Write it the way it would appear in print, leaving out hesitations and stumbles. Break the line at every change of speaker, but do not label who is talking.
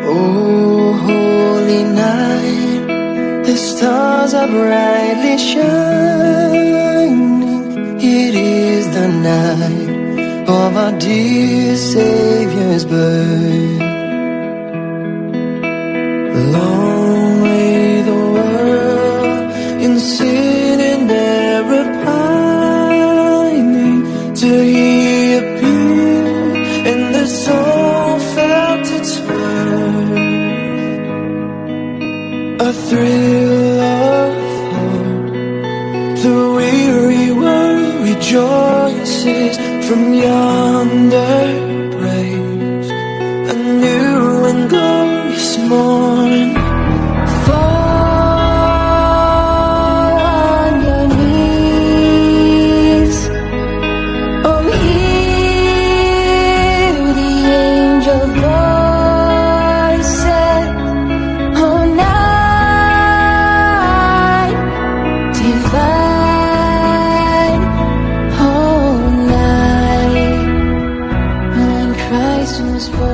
Oh, holy night, the stars are brightly shining. It is the night of our dear Savior's birth. Long lay the world in sin and error pining, till He appeared and the soul felt its worth. A thrill of hope, the weary world rejoices from yonder praise. A new and glorious morn. Fall on your knees. Oh, hear the angel voices. Oh, night divine. Oh, night when Christ was born.